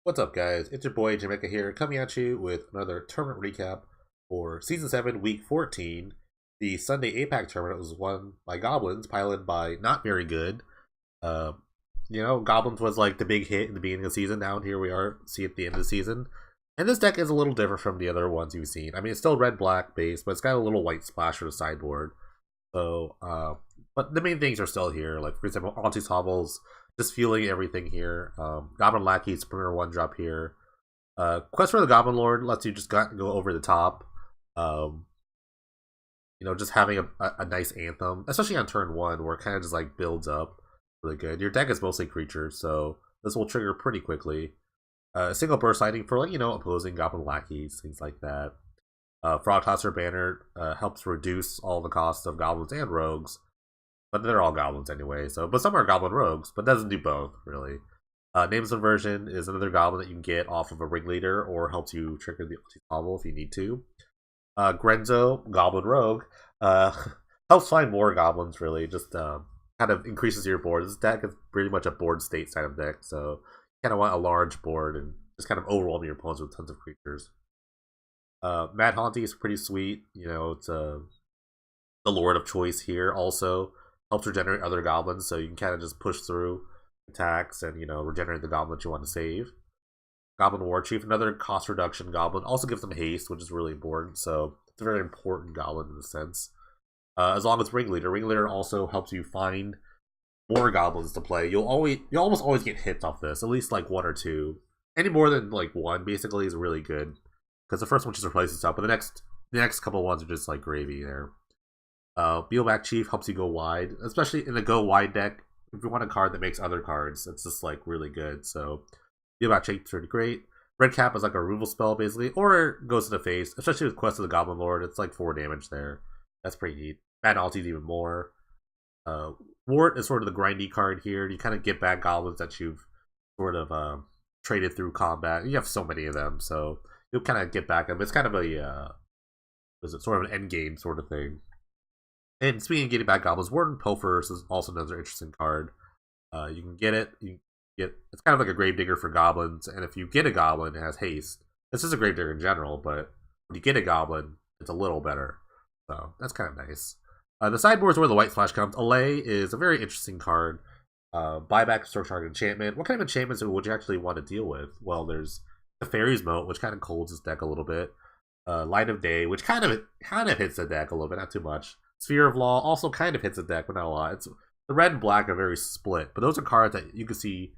What's up, guys? It's your boy Jamaica here, coming at you with another tournament recap for Season 7, Week 14. The Sunday APAC tournament was won by Goblins, piloted by Not Very Good. Uh, Goblins was like the big hit in the beginning of the season. Now here we are, see at the end of the season. And this deck is a little different from the other ones you've seen. I mean, it's still red-black base, but it's got a little white splash for the sideboard. So, but the main things are still here. Like, for example, Auntie's Hobbles, just feeling everything here. Goblin Lackey's premier one drop here. Quest for the Goblin Lord lets you just go over the top. Just having a nice anthem, especially on turn one, where it kind of just like builds up really good. Your deck is mostly creatures, so this will trigger pretty quickly. Single burst lighting for opposing Goblin Lackeys, things like that. Frog Tosser Banner helps reduce all the costs of goblins and rogues, but they're all goblins anyway. But some are goblin rogues, but doesn't do both really. Names Inversion is another goblin that you can get off of a ringleader, or helps you trigger the Hobble if you need to. Grenzo, Goblin Rogue, helps find more goblins. Really, just kind of increases your board. This deck is pretty much a board state side of deck, so you kind of want a large board and just kind of overwhelm your opponents with tons of creatures. Mad Haunty is pretty sweet. It's the Lord of Choice here. Also helps regenerate other goblins, so you can kind of just push through attacks and regenerate the goblin that you want to save. Goblin War Chief, another cost reduction goblin, also gives them haste, which is really important. So it's a very important goblin in a sense. As long as Ringleader also helps you find more goblins to play. You'll almost always get hits off this, at least like one or two. Any more than like one basically is really good, because the first one just replaces stuff, but the next couple ones are just like gravy there. Beelback Chief helps you go wide, especially in the go wide deck. If you want a card that makes other cards, it's just like really good. So Beelback Chief is pretty great. Red Cap is like a removal spell basically, or it goes to the face, especially with Quest of the Goblin Lord. It's like 4 damage there. That's pretty neat. Mad Alty's even more. Wart is sort of the grindy card here. You kind of get back goblins that you've sort of traded through combat. You have so many of them, so you'll kind of get back them. It's kind of a sort of an end game sort of thing. And speaking of getting back goblins, Warden Pilfers is also another interesting card. You can get it. It's kind of like a Gravedigger for goblins, and if you get a goblin, it has haste. This is a Gravedigger in general, but when you get a goblin, it's a little better. So that's kind of nice. The sideboard is where the white splash comes. Allay is a very interesting card. Buyback Stroke Target Enchantment. What kind of enchantments would you actually want to deal with? Well, there's the Fairy's Moat, which kind of colds this deck a little bit. Light of Day, which kind of hits the deck a little bit, not too much. Sphere of Law also kind of hits the deck, but not a lot. The red and black are very split, but those are cards that you can see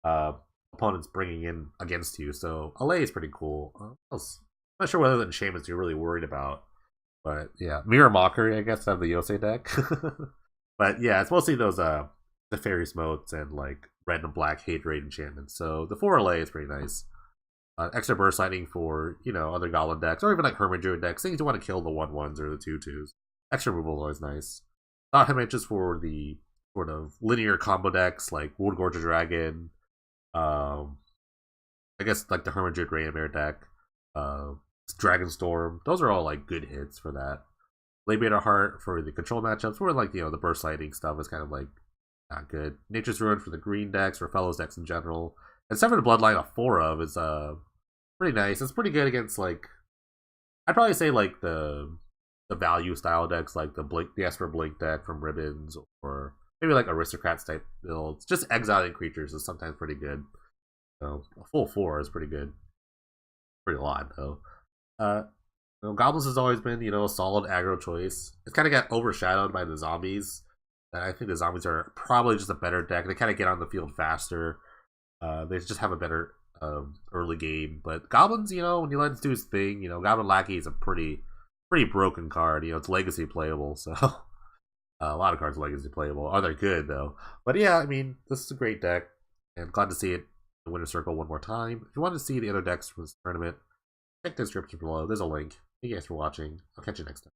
opponents bringing in against you. So Allay is pretty cool. I'm not sure whether the enchantments you're really worried about, but yeah, Mirror Mockery, I guess, out of the Yosei deck. But yeah, it's mostly those the Fairy's Moats and like red and black hate rate enchantments. So the 4 Allay is pretty nice. Extra burst lightning for other goblin decks, or even like Hermit Druid decks, things you want to kill the 1/1s or the 2/2s. Extra removal is always nice. Not just for the sort of linear combo decks like Woodgorger Dragon, I guess like the Hermit Druid Rainmare deck, Dragonstorm. Those are all like good hits for that. Labiator Heart for the control matchups, where like the burst lighting stuff is kind of like not good. Nature's Ruin for the green decks or Fellows decks in general. And Severed Bloodline, a 4 of is pretty nice. It's pretty good against like, I'd probably say like the value style decks, like the Esper Blink deck from Ribbons, or maybe like Aristocrats type builds. Just exiling creatures is sometimes pretty good. So a full 4 is pretty good. Pretty a lot though. Goblins has always been a solid aggro choice. It's kind of got overshadowed by the zombies. And I think the zombies are probably just a better deck. They kind of get on the field faster. They just have a better early game. But goblins, when you let it do its thing, Goblin Lackey is a pretty broken card. It's legacy playable, so a lot of cards are legacy playable. Are they good though? But yeah, I mean, this is a great deck, and glad to see it in the winner's circle one more time. If you want to see the other decks from this tournament, check the description below. There's a link. Thank you guys for watching. I'll catch you next time.